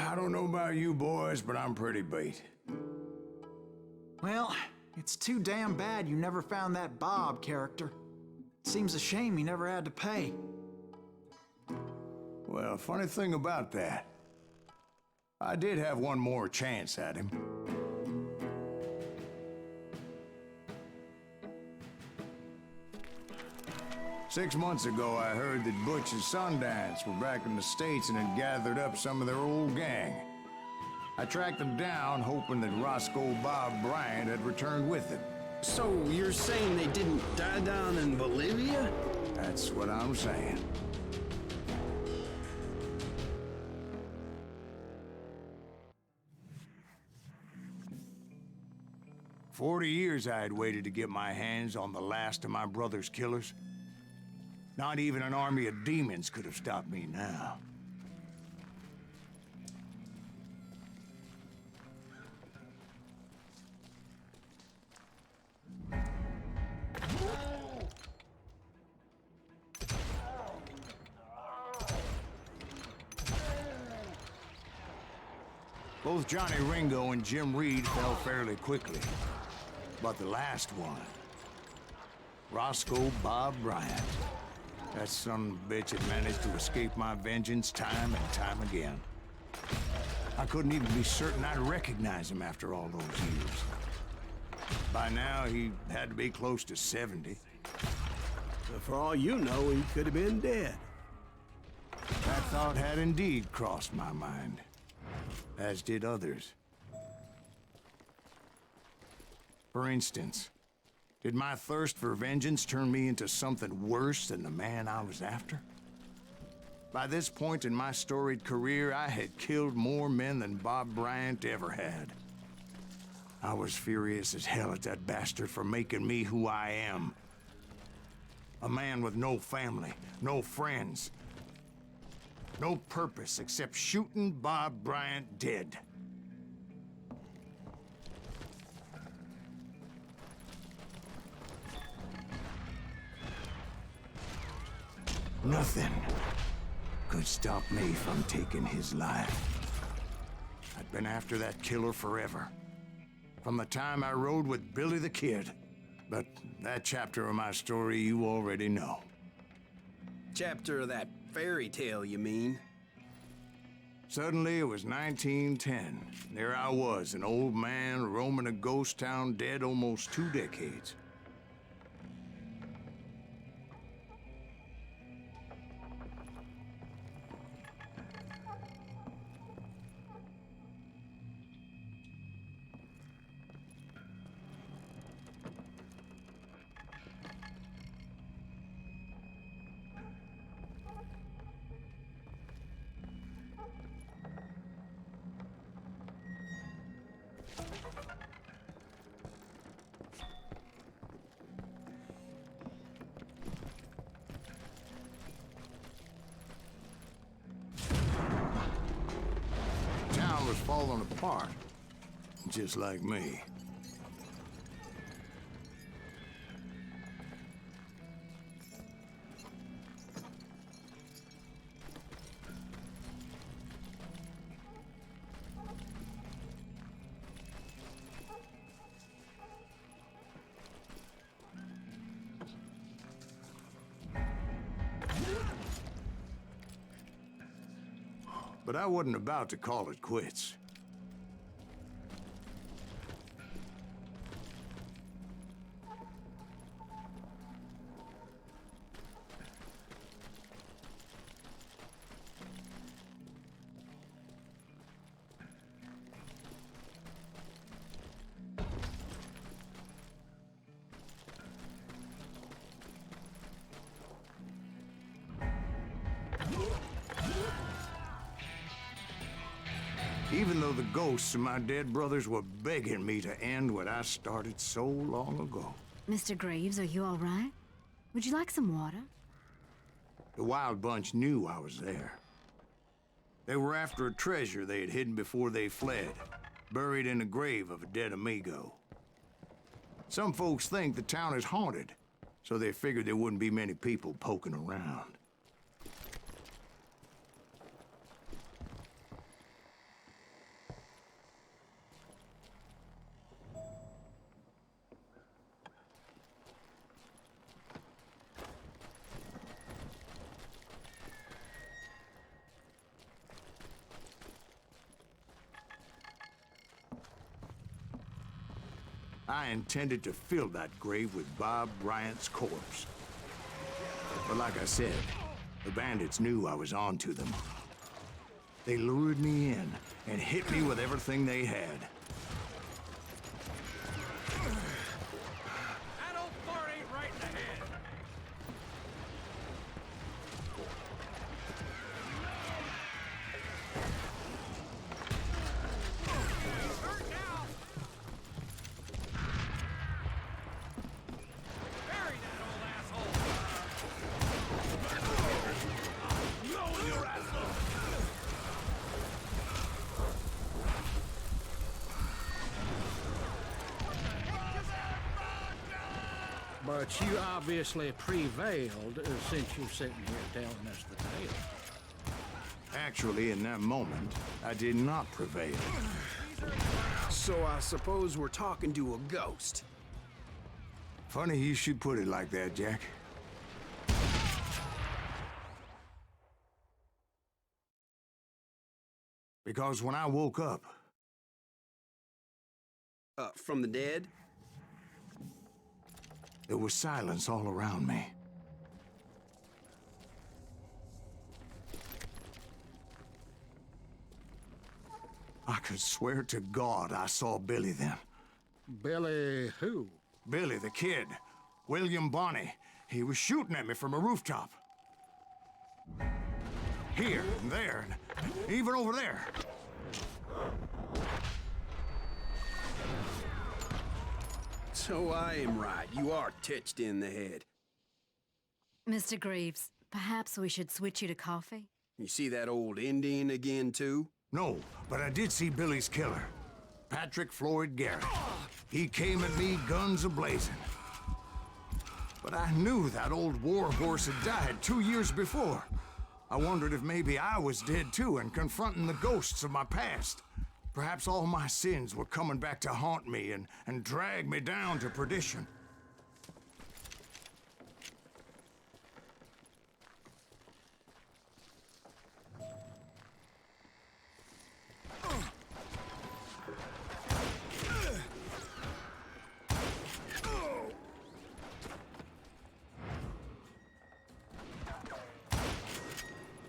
I don't know about you boys, but I'm pretty beat. Well, it's too damn bad you never found that Bob character. Seems a shame he never had to pay. Well, funny thing about that, I did have one more chance at him. Six months ago, I heard that Butch and Sundance were back in the States and had gathered up some of their old gang. I tracked them down, hoping that Roscoe Bob Bryant had returned with them. So you're saying they didn't die down in Bolivia? That's what I'm saying. "40 years I had waited to get my hands on the last of my brother's killers. Not even an army of demons could have stopped me now. Both Johnny Ringo and Jim Reed fell fairly quickly. But the last one, Roscoe Bob Bryant, that son of a bitch had managed to escape my vengeance time and time again. I couldn't even be certain I'd recognize him after all those years. By now, he had to be close to 70. So for all you know, he could have been dead. That thought had indeed crossed my mind, as did others. For instance, did my thirst for vengeance turn me into something worse than the man I was after? By this point in my storied career, I had killed more men than Bob Bryant ever had. I was furious as hell at that bastard for making me who I am. A man with no family, no friends, no purpose except shooting Bob Bryant dead. Nothing could stop me from taking his life. I'd been after that killer forever, from the time I rode with Billy the Kid. But that chapter of my story you already know. Chapter of that fairy tale, you mean? Suddenly, it was 1910. There I was, an old man roaming a ghost town dead almost 2 decades. Was falling apart, just like me. But I wasn't about to call it quits. Even though the ghosts of my dead brothers were begging me to end what I started so long ago. Mr. Greaves, are you all right? Would you like some water? The Wild Bunch knew I was there. They were after a treasure they had hidden before they fled, buried in the grave of a dead amigo. Some folks think the town is haunted, so they figured there wouldn't be many people poking around. I intended to fill that grave with Bob Bryant's corpse. But like I said, the bandits knew I was on to them. They lured me in and hit me with everything they had. That old fart ain't right in the head. Hurt now. Bury that old asshole. No, you asshole. But you obviously prevailed since you're sitting here telling us the tale. Actually, in that moment, I did not prevail. So I suppose we're talking to a ghost. Funny you should put it like that, Jack. Because when I woke up, From the dead? there was silence all around me. I could swear to God I saw Billy then. Billy who? Billy the kid, William Bonney. He was shooting at me from a rooftop. Here and there, and even over there. So I am right. You are titched in the head. Mr. Greaves, perhaps we should switch you to coffee? You see that old Indian again, too? No, but I did see Billy's killer, Patrick Floyd Garrett. He came at me guns a-blazing. But I knew that old war horse had died 2 years before. I wondered if maybe I was dead too and confronting the ghosts of my past. Perhaps all my sins were coming back to haunt me and drag me down to perdition.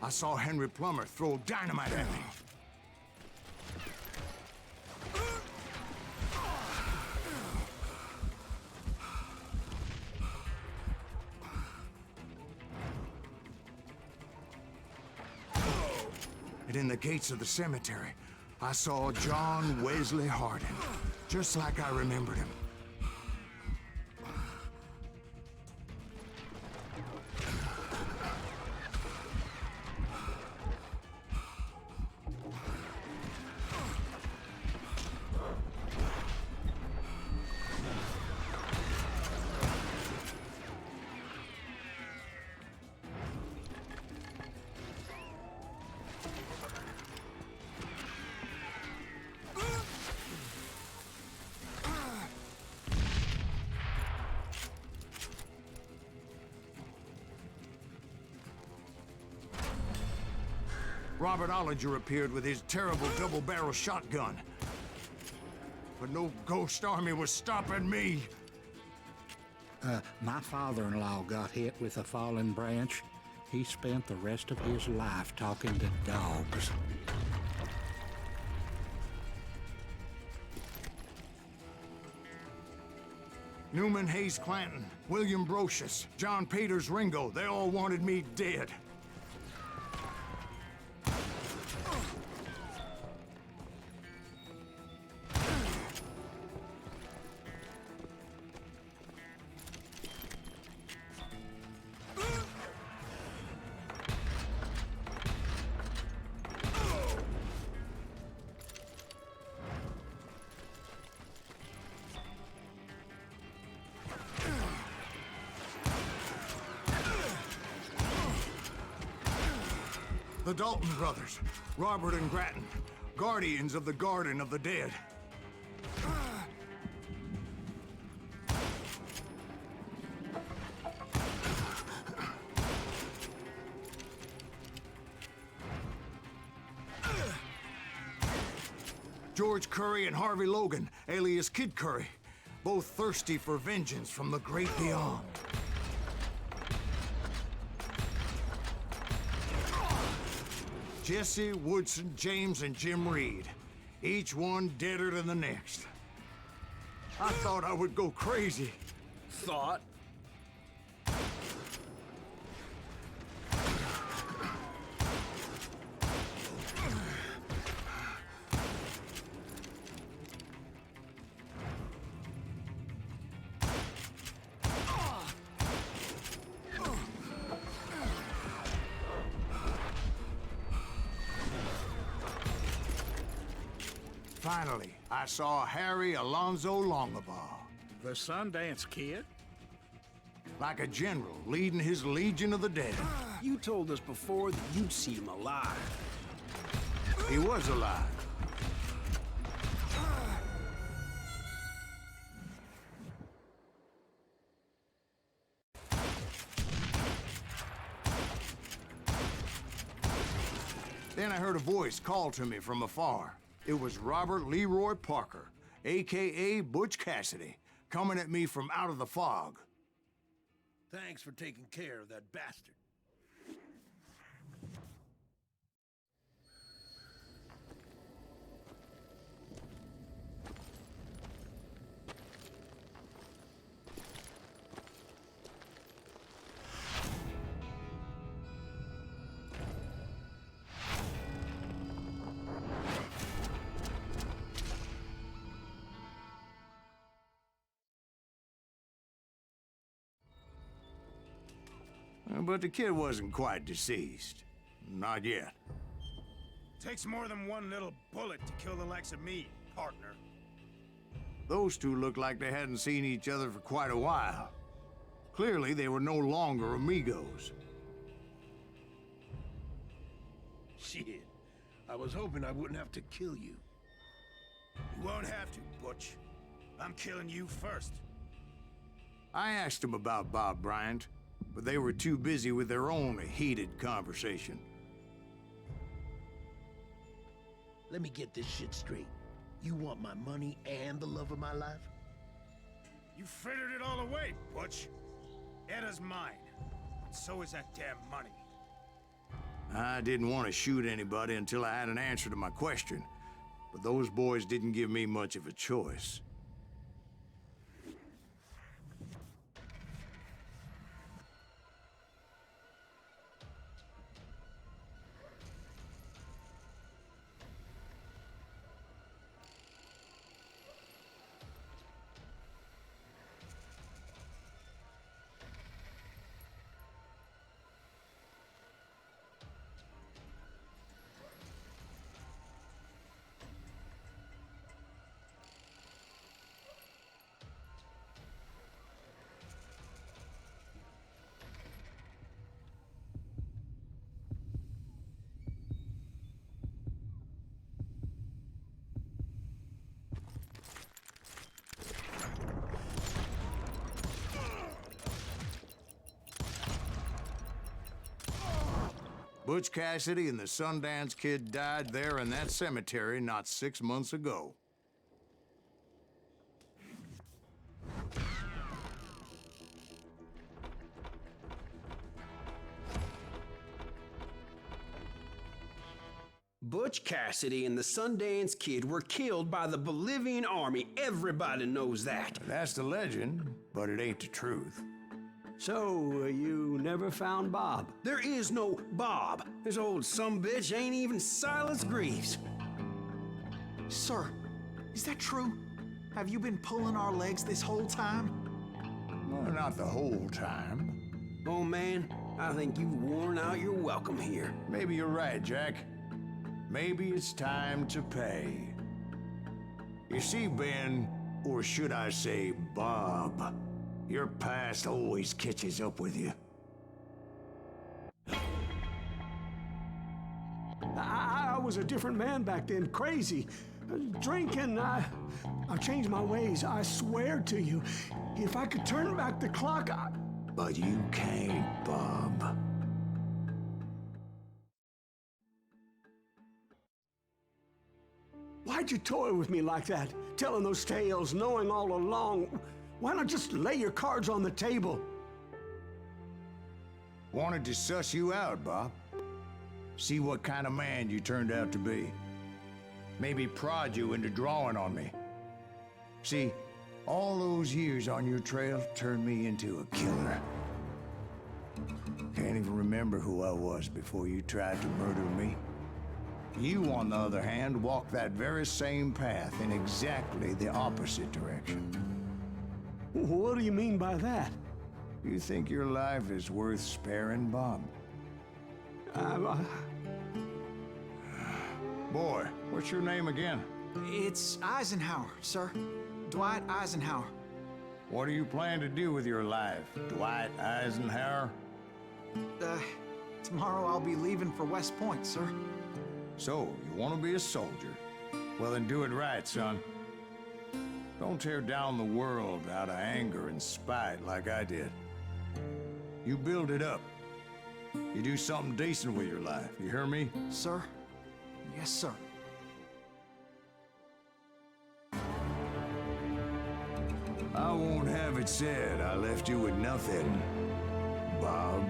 I saw Henry Plummer throw dynamite at me. And in the gates of the cemetery, I saw John Wesley Hardin, just like I remembered him. Robert Ollinger appeared with his terrible double-barrel shotgun. But no ghost army was stopping me. My father-in-law got hit with a fallen branch. He spent the rest of his life talking to dogs. Newman Hayes Clanton, William Brocious, John Peters Ringo, they all wanted me dead. The Dalton brothers, Robert and Grattan, guardians of the Garden of the Dead. George Curry and Harvey Logan, alias Kid Curry. both thirsty for vengeance from the great beyond. Jesse, Woodson, James, and Jim Reed. Each one deader than the next. I thought I would go crazy. Thought? Finally, I saw Harry Alonzo Longabaugh. The Sundance Kid? Like a general leading his legion of the dead. You told us before that you'd see him alive. He was alive. Then I heard a voice call to me from afar. It was Robert Leroy Parker, a.k.a. Butch Cassidy, coming at me from out of the fog. Thanks for taking care of that bastard. But the kid wasn't quite deceased. Not yet. Takes more than one little bullet to kill the likes of me, partner. Those two looked like they hadn't seen each other for quite a while. Clearly, they were no longer amigos. Shit. I was hoping I wouldn't have to kill you. You won't have to, Butch. I'm killing you first. I asked them about Bob Bryant, but they were too busy with their own heated conversation. Let me get this shit straight. You want my money and the love of my life? You frittered it all away, Butch. Eda's mine. And so is that damn money. I didn't want to shoot anybody until I had an answer to my question, but those boys didn't give me much of a choice. Butch Cassidy and the Sundance Kid died there in that cemetery not 6 months ago. Butch Cassidy and the Sundance Kid were killed by the Bolivian army. Everybody knows that. That's the legend, but it ain't the truth. So, you never found Bob? There is no Bob. This old sumbitch ain't even Silas Greaves. Sir, is that true? Have you been pulling our legs this whole time? Well, not the whole time. Oh man, I think you've worn out your welcome here. Maybe you're right, Jack. Maybe it's time to pay. You see, Ben, or should I say Bob, your past always catches up with you. I was a different man back then, crazy. Drinking, I've changed my ways, I swear to you. If I could turn back the clock, But you can't, Bob. Why'd you toy with me like that? Telling those tales, knowing all along. Why not just lay your cards on the table? Wanted to suss you out, Bob. See what kind of man you turned out to be. Maybe prod you into drawing on me. See, all those years on your trail turned me into a killer. Can't even remember who I was before you tried to murder me. You, on the other hand, walked that very same path in exactly the opposite direction. What do you mean by that? You think your life is worth sparing, Bob? Boy, what's your name again? It's Eisenhower, sir. Dwight Eisenhower. What do you plan to do with your life, Dwight Eisenhower? Tomorrow I'll be leaving for West Point, sir. So, you want to be a soldier? Well, then do it right, son. Don't tear down the world out of anger and spite like I did. You build it up. You do something decent with your life, you hear me? Sir? Yes, sir. I won't have it said I left you with nothing, Bob.